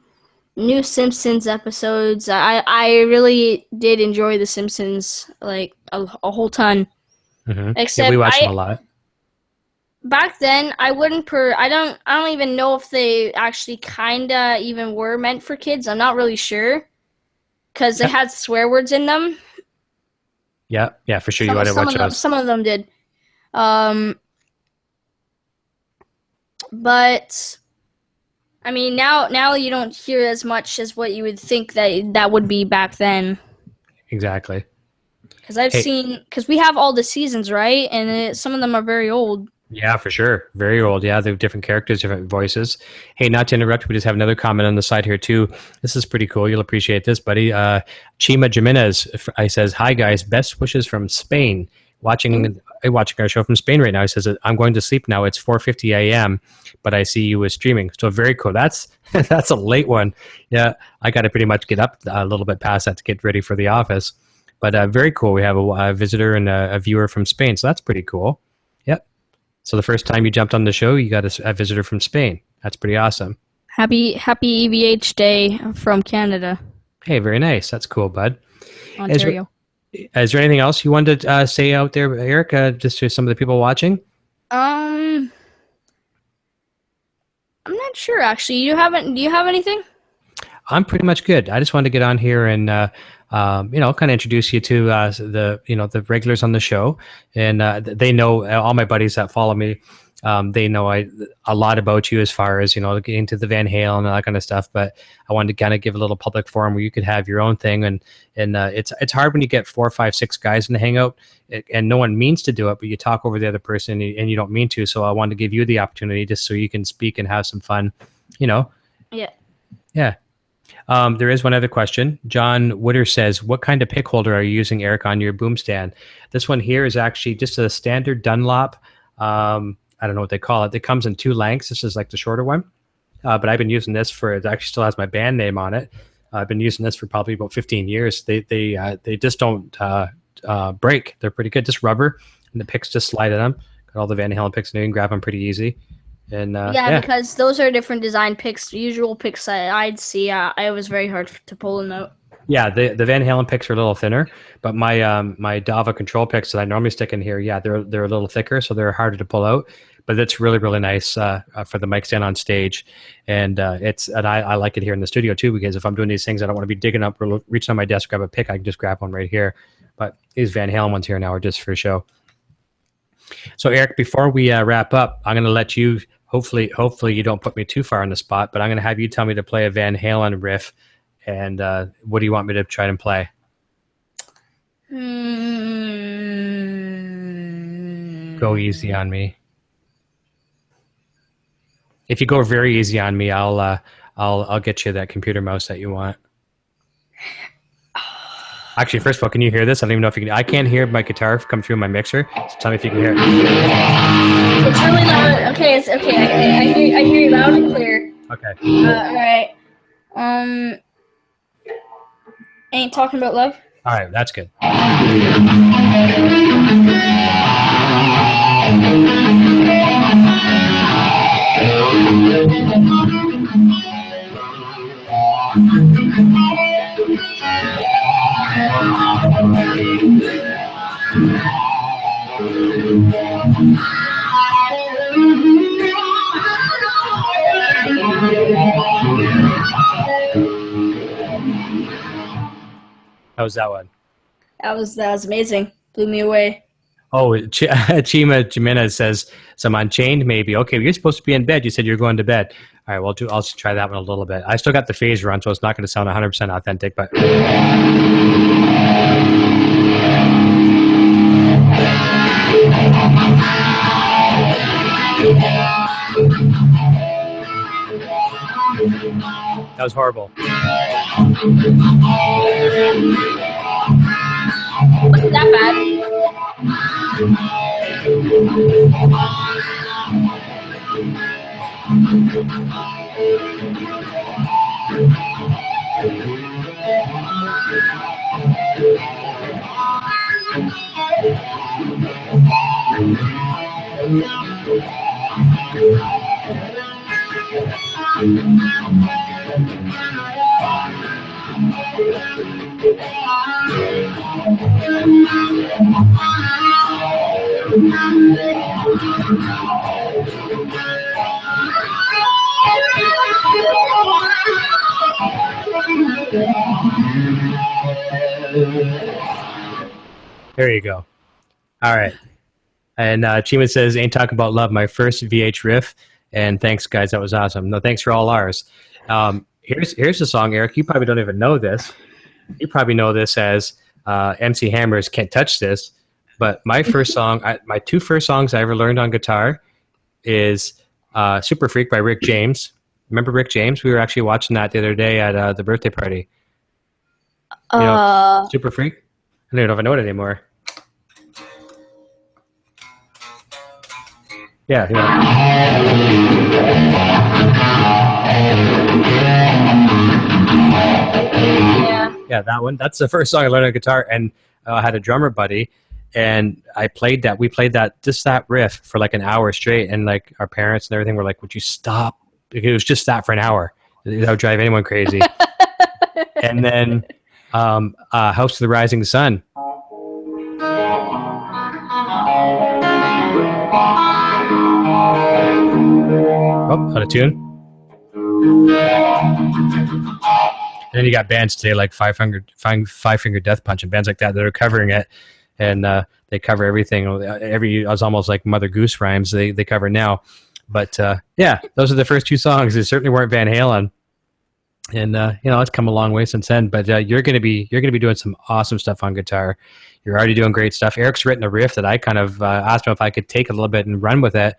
new Simpsons episodes. I really did enjoy The Simpsons like a whole ton. Mm-hmm. Yeah, we Except watched them a lot. back then I wouldn't I don't even know if they actually kinda even were meant for kids. I'm not really sure because they had swear words in them. Yeah, yeah, for sure. You ought to watch those. Some of them did. Um, but I mean, now you don't hear as much as what you would think that would be back then. Exactly. Because we have all the seasons, right? And some of them are very old. Yeah, for sure. Very old. Yeah, they have different characters, different voices. Hey, not to interrupt, we just have another comment on the side here too. This is pretty cool. You'll appreciate this, buddy. Chima Jimenez, I says, "Hi guys, best wishes from Spain. Watching our show from Spain right now." He says, "I'm going to sleep now. It's 4:50 a.m., but I see you as streaming." So very cool. That's that's a late one. Yeah, I got to pretty much get up a little bit past that to get ready for the office. But very cool. We have a visitor and a viewer from Spain, so that's pretty cool. Yep. So the first time you jumped on the show, you got a visitor from Spain. That's pretty awesome. Happy EVH Day from Canada. Hey, very nice. That's cool, bud. Ontario. Is there anything else you wanted to say out there, Eric, just to some of the people watching? I'm not sure actually. Do you have anything? I'm pretty much good. I just wanted to get on here and kind of introduce you to the regulars on the show, and they know all my buddies that follow me. They know a lot about you as far as getting into the Van Halen and all that kind of stuff. But I wanted to kind of give a little public forum where you could have your own thing, and it's hard when you get 4, 5, 6 guys in the hangout, and no one means to do it, but you talk over the other person and you don't mean to. So I wanted to give you the opportunity just so you can speak and have some fun. Yeah. Yeah. There is one other question. John Witter says, "What kind of pick holder are you using, Eric, on your boom stand?" This one here is actually just a standard Dunlop. I don't know what they call it. It comes in 2 lengths. This is like the shorter one. But I've been using this it actually still has my band name on it. I've been using this for probably about 15 years. They just don't break. They're pretty good. Just rubber, and the picks just slide in them. Got all the Van Halen picks, and you can grab them pretty easy. And because those are different design picks. Usual picks I'd see, it was very hard to pull them out. Yeah, the Van Halen picks are a little thinner, but my Dava control picks that I normally stick in here, yeah, they're a little thicker, so they're harder to pull out. but it's really, really nice for the mic stand on stage. And I like it here in the studio too, because if I'm doing these things, I don't want to be digging up or reaching on my desk, grab a pick. I can just grab one right here. But these Van Halen ones here now are just for show. So Eric, before we wrap up, I'm going to let you, hopefully you don't put me too far on the spot, but I'm going to have you tell me to play a Van Halen riff. And what do you want me to try and play? Go easy on me. If you go very easy on me, I'll get you that computer mouse that you want. Actually, first of all, can you hear this? I don't even know if you can. I can't hear my guitar come through my mixer. So tell me if you can hear it. It's really loud. Okay, it's okay. I hear you loud and clear. Okay. All right. Ain't talking about love. All right, that's good. How was that one? That was amazing. Blew me away. Oh, Chima Jimenez says, so I'm unchained, maybe. Okay, well, you're supposed to be in bed. You said you're going to bed. All right, well, I'll try that one a little bit. I still got the phase run, so it's not going to sound 100% authentic, but... That was horrible. Wasn't that bad? There you go. All right. And Chima says, ain't talking about love, my first VH riff. And thanks, guys. That was awesome. No, thanks for all ours. Here's the song, Eric. You probably don't even know this. You probably know this as MC Hammer's Can't Touch This. But my first song, my two first songs I ever learned on guitar is Super Freak by Rick James. Remember Rick James? We were actually watching that the other day at the birthday party. You know, Super Freak? I don't even know if I know it anymore. Yeah. Yeah, that one. That's the first song I learned on guitar, and I had a drummer buddy, and I played that. We played just that riff for like an hour straight, and like our parents and everything were like, "Would you stop?" It was just that for an hour. That would drive anyone crazy. And then House of the Rising Sun. Oh, out of tune. And then you got bands today like Five Finger Death Punch and bands like that are covering it, and they cover everything. I was almost like Mother Goose rhymes they cover now. But yeah, those are the first two songs. They certainly weren't Van Halen, and it's come a long way since then. But you're gonna be doing some awesome stuff on guitar. You're already doing great stuff. Eric's written a riff that I kind of asked him if I could take a little bit and run with it.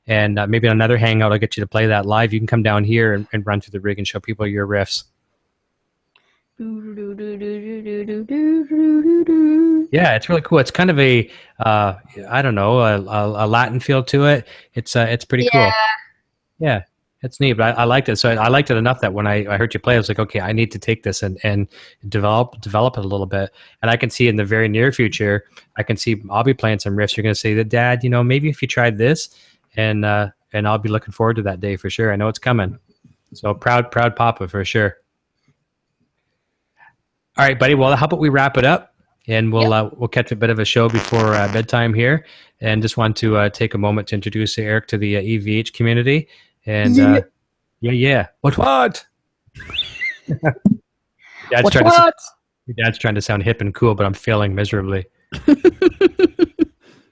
And maybe on another hangout, I'll get you to play that live. You can come down here and run through the rig and show people your riffs. Yeah, it's really cool. It's kind of a Latin feel to it. It's pretty cool. Yeah, it's neat. But I liked it. So I liked it enough that when I heard you play, I was like, okay, I need to take this and develop it a little bit. And I can see in the very near future, I'll be playing some riffs. You're going to say that, Dad, maybe if you tried this, and I'll be looking forward to that day for sure. I know it's coming. So proud Papa for sure. All right, buddy. Well, how about we wrap it up? and Yep. we'll catch a bit of a show before bedtime here. And just want to take a moment to introduce Eric to the EVH community. And Yeah. yeah, what? Dad's What? trying to What? your dad's trying to sound hip and cool, but I'm failing miserably.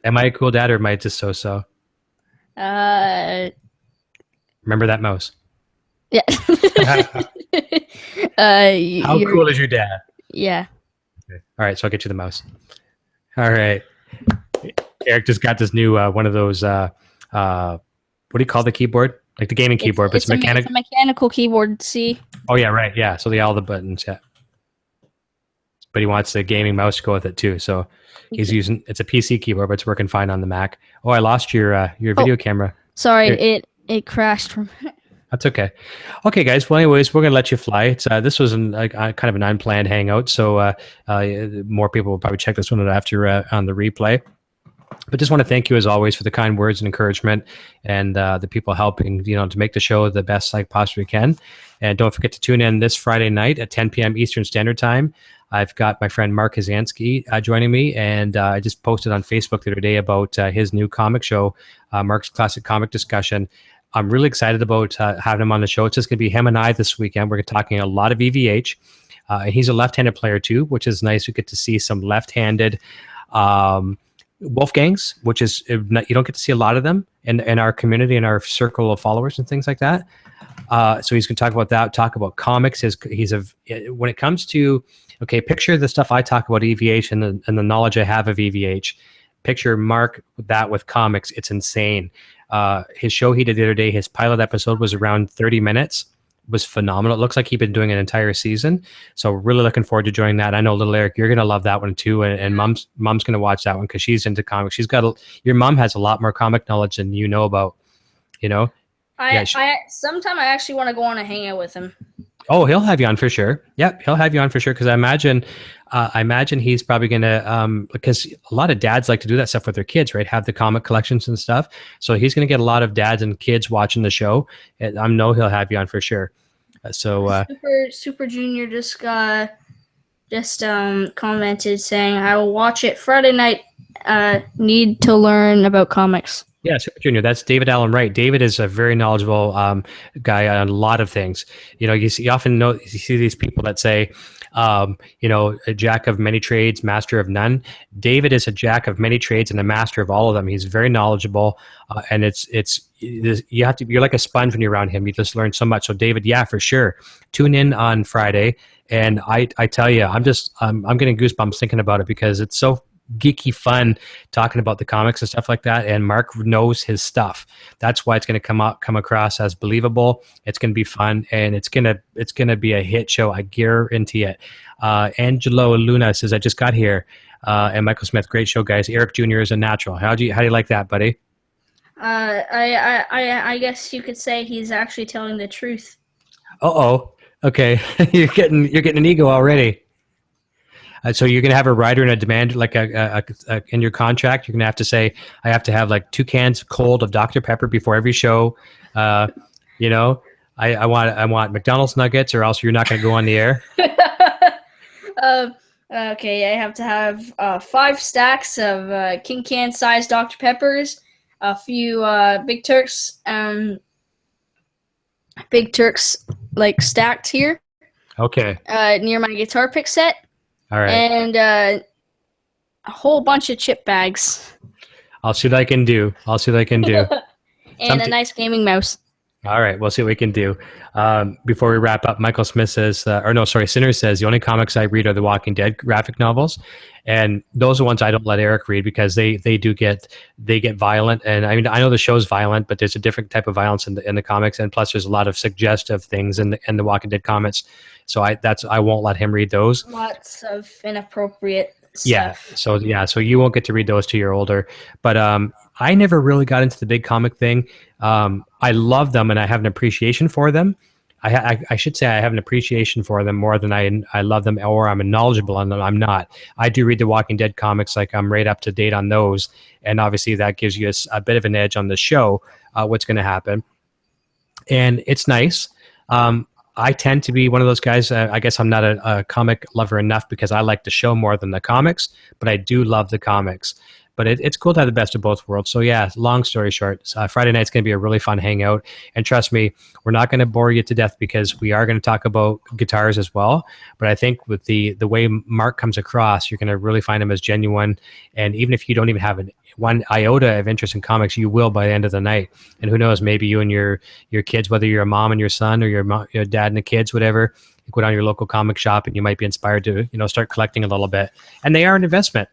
Am I a cool dad or am I just so? uh. Remember that mouse. Yeah. How You're. cool is your dad? Yeah. Okay. All right, so I'll get you the mouse. All right. Eric just got this new one of those what do you call the keyboard? Like the gaming keyboard, but it's It's a mechanical keyboard. See. Oh yeah, right. Yeah. So all the buttons, yeah. But he wants the gaming mouse to go with it too. So he's using it's a PC keyboard, but it's working fine on the Mac. Oh, I lost your video camera. Sorry, Here. it crashed from. That's okay. Okay, guys. Well, anyways, we're gonna let you fly. It's this was kind of an unplanned hangout, so more people will probably check this one out after on the replay. But just want to thank you as always for the kind words and encouragement, and the people helping to make the show the best I possibly can. And don't forget to tune in this Friday night at 10 p.m. Eastern Standard Time. I've got my friend Mark Kazansky joining me, and I just posted on Facebook the other day about his new comic show, Mark's Classic Comic Discussion. I'm really excited about having him on the show. It's just going to be him and I this weekend. We're talking a lot of EVH. And he's a left-handed player too, which is nice. We get to see some left-handed Wolfgangs, which is you don't get to see a lot of them in our community, in our circle of followers and things like that. So he's going to talk about that, talk about comics. When it comes to, okay, picture the stuff I talk about EVH and the knowledge I have of EVH. Picture Mark that with comics. It's insane. His show he did the other day, his pilot episode was around 30 minutes. Was phenomenal. It looks like he'd been doing an entire season. So really looking forward to joining that. I know little Eric, you're going to love that one too. And mom's going to watch that one because she's into comics. Your mom has a lot more comic knowledge than you know about, Sometime I actually want to go on a hangout with him. Oh, he'll have you on for sure. Yep, he'll have you on for sure. Because I imagine he's probably gonna because a lot of dads like to do that stuff with their kids, right? Have the comic collections and stuff. So he's gonna get a lot of dads and kids watching the show. And I know he'll have you on for sure. Super Junior just commented saying, "I will watch it Friday night. Need to learn about comics." Yeah, Super Junior. That's David Allen Wright. David is a very knowledgeable guy on a lot of things. You see these people that say, a jack of many trades, master of none. David is a jack of many trades and a master of all of them. He's very knowledgeable, and you're like a sponge when you're around him. You just learn so much. So David, yeah, for sure. Tune in on Friday, and I tell you, I'm getting goosebumps thinking about it because it's so geeky fun talking about the comics and stuff like that, and Mark knows his stuff. That's why it's going to come across as believable. It's going to be fun, and it's going to be a hit show. I guarantee it. Angelo Luna says, I just got here, and Michael Smith, great show, guys. Eric Jr. is a natural. How do you like that, buddy? I guess you could say he's actually telling the truth. Okay. you're getting an ego already. So you're going to have a rider and a demand, like in your contract. You're going to have to say, I have to have like 2 cans cold of Dr. Pepper before every show. I want McDonald's nuggets, or else you're not going to go on the air. Okay, I have to have 5 stacks of King Can size Dr. Peppers, a few Big Turks, like stacked here. Okay. Near my guitar pick set. All right. And a whole bunch of chip bags. I'll see what I can do. And a nice gaming mouse. All right, we'll see what we can do. Before we wrap up, Michael Smith says, Sinner says, the only comics I read are the Walking Dead graphic novels. And those are ones I don't let Eric read because they get violent. And I mean, I know the show's violent, but there's a different type of violence in the comics. And plus there's a lot of suggestive things in the Walking Dead comics. So I won't let him read those. Lots of inappropriate stuff. So you won't get to read those till you're older. But I never really got into the big comic thing. I love them and I have an appreciation for them. I should say I have an appreciation for them more than I love them, or I'm knowledgeable on them. I'm not. I do read the Walking Dead comics, like I'm right up to date on those, and obviously that gives you a bit of an edge on the show, what's going to happen, and it's nice. I tend to be one of those guys. I guess I'm not a comic lover enough because I like the show more than the comics, but I do love the comics. But it's cool to have the best of both worlds. So yeah, long story short, Friday night's going to be a really fun hangout. And trust me, we're not going to bore you to death because we are going to talk about guitars as well. But I think with the way Mark comes across, you're going to really find him as genuine. And even if you don't even have one iota of interest in comics, you will by the end of the night. And who knows, maybe you and your kids, whether you're a mom and your son or your dad and the kids, whatever, you go down to your local comic shop and you might be inspired to, start collecting a little bit. And they are an investment,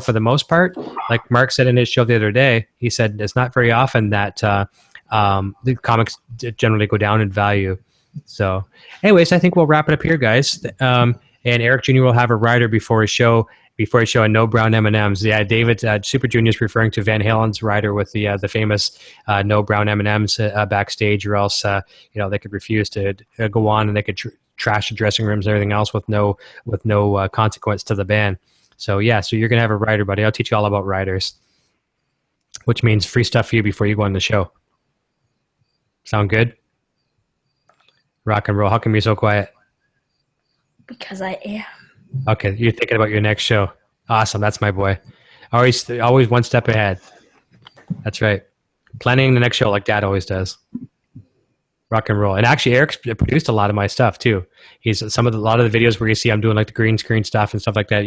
for the most part. Like Mark said in his show the other day, he said it's not very often that the comics generally go down in value. So anyways, I think we'll wrap it up here, guys. And Eric Jr. will have a rider before his show and no brown M&Ms. Yeah, David Super Junior is referring to Van Halen's rider with the famous no brown M&Ms backstage, or else they could refuse to go on and they could trash the dressing rooms and everything else with no consequence to the band. So yeah, so you're gonna have a rider, buddy. I'll teach you all about riders, which means free stuff for you before you go on the show. Sound good? Rock and roll. How come you're so quiet? Because I am. Okay, you're thinking about your next show. Awesome, that's my boy. Always one step ahead. That's right. Planning the next show like Dad always does. Rock and roll. And actually, Eric's produced a lot of my stuff too. He's a lot of the videos where you see I'm doing like the green screen stuff and stuff like that.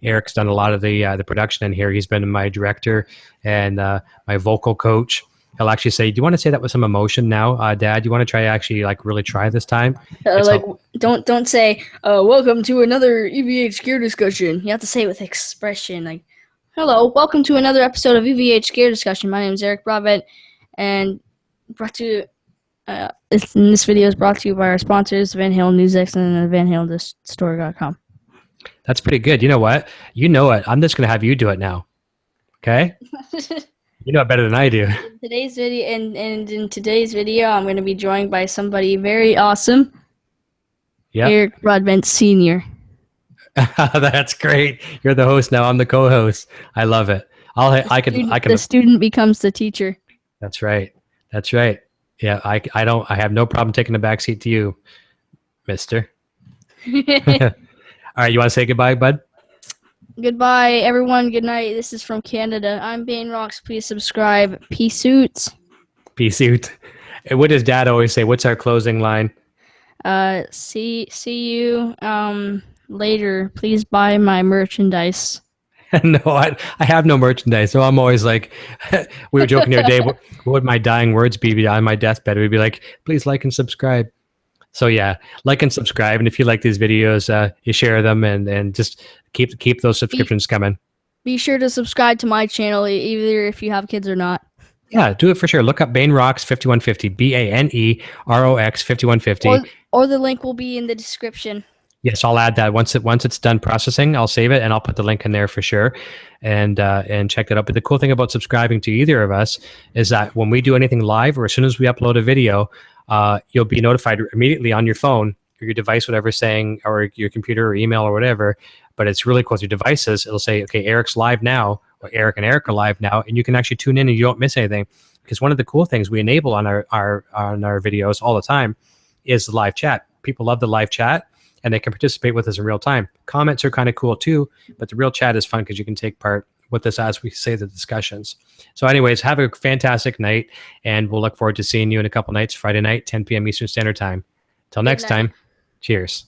Eric's done a lot of the production in here. He's been my director and my vocal coach. He'll actually say, "Do you want to say that with some emotion now, Dad? You want to try actually like really try this time?" Don't say, "Welcome to another EVH Gear discussion." You have to say it with expression, like, "Hello, welcome to another episode of EVH Gear discussion. My name is Eric Broadbent, and this video is brought to you by our sponsors, Van Halen Music and VanHalenStore.com." That's pretty good. You know what? You know it. I'm just going to have you do it now. Okay? You know it better than I do. In today's video, I'm going to be joined by somebody very awesome. Yeah. Eric Broadbent Sr. That's great. You're the host now. I'm the co-host. I love it. The student becomes the teacher. That's right. That's right. Yeah, I have no problem taking the back seat to you, mister. All right, you want to say goodbye, bud? Goodbye, everyone. Good night. This is from Canada. I'm Bane Rocks. Please subscribe. Peace out. Peace out. And what does Dad always say? What's our closing line? See you later. Please buy my merchandise. No, I have no merchandise. So I'm always like, we were joking the other day, what would my dying words be on my deathbed? We'd be like, please like and subscribe. So yeah, like and subscribe. And if you like these videos, you share them and just keep those subscriptions coming. Be sure to subscribe to my channel, either if you have kids or not. Yeah, do it for sure. Look up Bane Rocks 5150, BANEROX 5150. Or the link will be in the description. Yes, I'll add that once it's done processing. I'll save it and I'll put the link in there for sure, and check that out. But the cool thing about subscribing to either of us is that when we do anything live or as soon as we upload a video, you'll be notified immediately on your phone or your device, whatever, saying, or your computer or email or whatever. But it's really cool with your devices. It'll say, okay, Eric's live now, or Eric and Eric are live now, and you can actually tune in and you don't miss anything. Because one of the cool things we enable on our videos all the time is the live chat. People love the live chat. And they can participate with us in real time. Comments are kind of cool too, but the real chat is fun because you can take part with us as we say the discussions. So anyways, have a fantastic night, and we'll look forward to seeing you in a couple nights, Friday night, 10 p.m. Eastern Standard Time. Till next time, cheers.